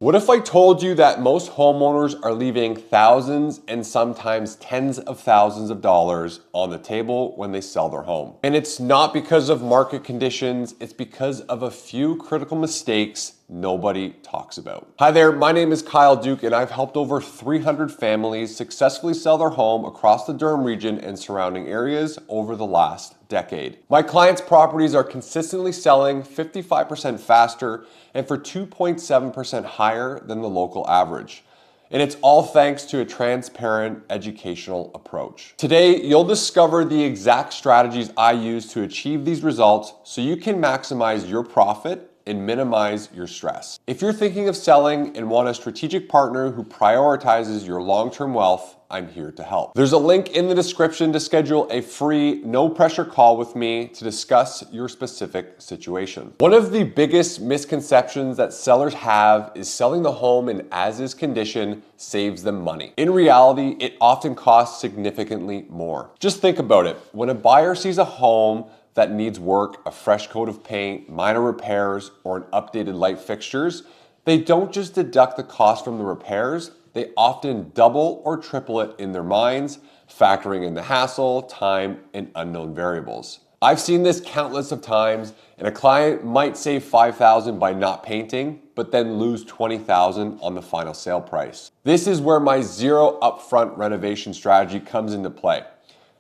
What if I told you that most homeowners are leaving thousands and sometimes tens of thousands of dollars on the table when they sell their home? And it's not because of market conditions, it's because of a few critical mistakes nobody talks about. Hi there, my name is Kyle Duke and I've helped over 300 families successfully sell their home across the Durham region and surrounding areas over the last decade. My clients' properties are consistently selling 55% faster and for 2.7% higher than the local average. And it's all thanks to a transparent educational approach. Today, you'll discover the exact strategies I use to achieve these results so you can maximize your profit and minimize your stress. If you're thinking of selling and want a strategic partner who prioritizes your long-term wealth, I'm here to help. There's a link in the description to schedule a free, no-pressure call with me to discuss your specific situation. One of the biggest misconceptions that sellers have is selling the home in as-is condition saves them money. In reality, it often costs significantly more. Just think about it. When a buyer sees a home that needs work, a fresh coat of paint, minor repairs, or an updated light fixtures, they don't just deduct the cost from the repairs, they often double or triple it in their minds, factoring in the hassle, time, and unknown variables. I've seen this countless of times, and a client might save $5,000 by not painting, but then lose $20,000 on the final sale price. This is where my zero upfront renovation strategy comes into play.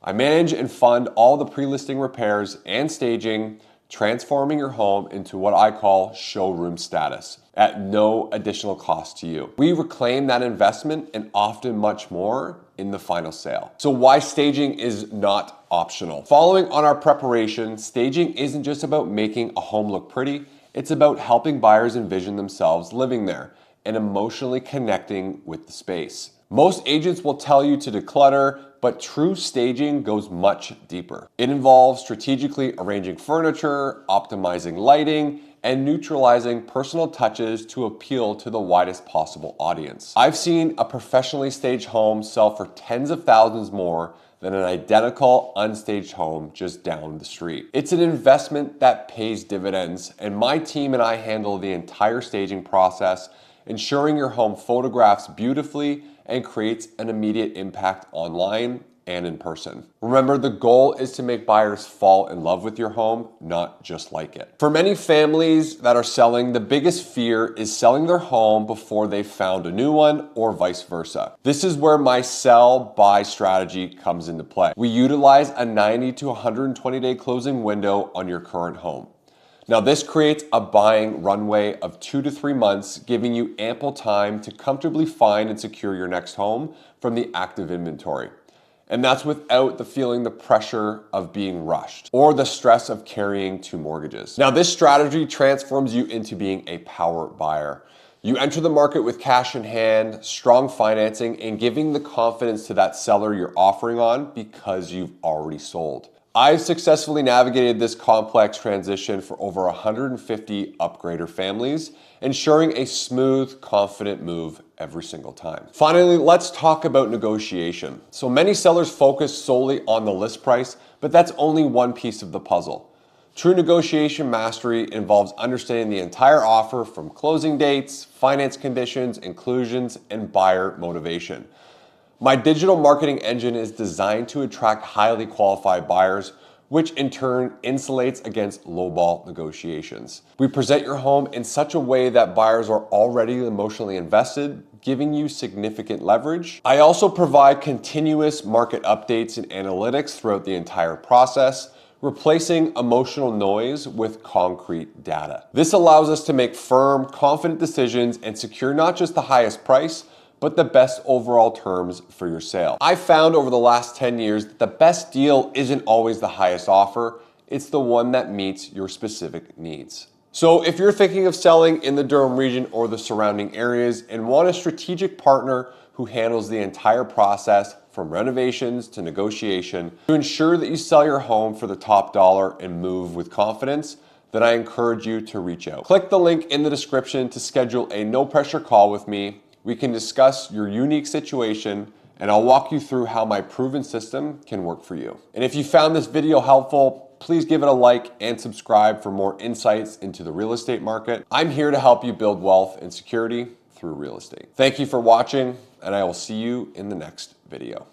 I manage and fund all the pre-listing repairs and staging, transforming your home into what I call showroom status at no additional cost to you. We reclaim that investment and often much more in the final sale. So why staging is not optional? Following on our preparation, staging isn't just about making a home look pretty, it's about helping buyers envision themselves living there and emotionally connecting with the space. Most agents will tell you to declutter, but true staging goes much deeper. It involves strategically arranging furniture, optimizing lighting, and neutralizing personal touches to appeal to the widest possible audience. I've seen a professionally staged home sell for tens of thousands more than an identical unstaged home just down the street. It's an investment that pays dividends, and my team and I handle the entire staging process, ensuring your home photographs beautifully and creates an immediate impact online and in person. Remember, the goal is to make buyers fall in love with your home, not just like it. For many families that are selling, the biggest fear is selling their home before they've found a new one or vice versa. This is where my sell-buy strategy comes into play. We utilize a 90 to 120 day closing window on your current home. Now, this creates a buying runway of 2 to 3 months, giving you ample time to comfortably find and secure your next home from the active inventory. And that's without the pressure of being rushed or the stress of carrying 2 mortgages. Now, this strategy transforms you into being a power buyer. You enter the market with cash in hand, strong financing, and giving the confidence to that seller you're offering on because you've already sold. I've successfully navigated this complex transition for over 150 upgrader families, ensuring a smooth, confident move every single time. Finally, let's talk about negotiation. So many sellers focus solely on the list price, but that's only one piece of the puzzle. True negotiation mastery involves understanding the entire offer from closing dates, finance conditions, inclusions, and buyer motivation. My digital marketing engine is designed to attract highly qualified buyers, which in turn insulates against lowball negotiations. We present your home in such a way that buyers are already emotionally invested, giving you significant leverage. I also provide continuous market updates and analytics throughout the entire process, replacing emotional noise with concrete data. This allows us to make firm, confident decisions and secure not just the highest price, but the best overall terms for your sale. I've found over the last 10 years that the best deal isn't always the highest offer, it's the one that meets your specific needs. So if you're thinking of selling in the Durham region or the surrounding areas and want a strategic partner who handles the entire process from renovations to negotiation to ensure that you sell your home for the top dollar and move with confidence, then I encourage you to reach out. Click the link in the description to schedule a no-pressure call with me. We can discuss your unique situation and I'll walk you through how my proven system can work for you. And if you found this video helpful, please give it a like and subscribe for more insights into the real estate market. I'm here to help you build wealth and security through real estate. Thank you for watching, and I will see you in the next video.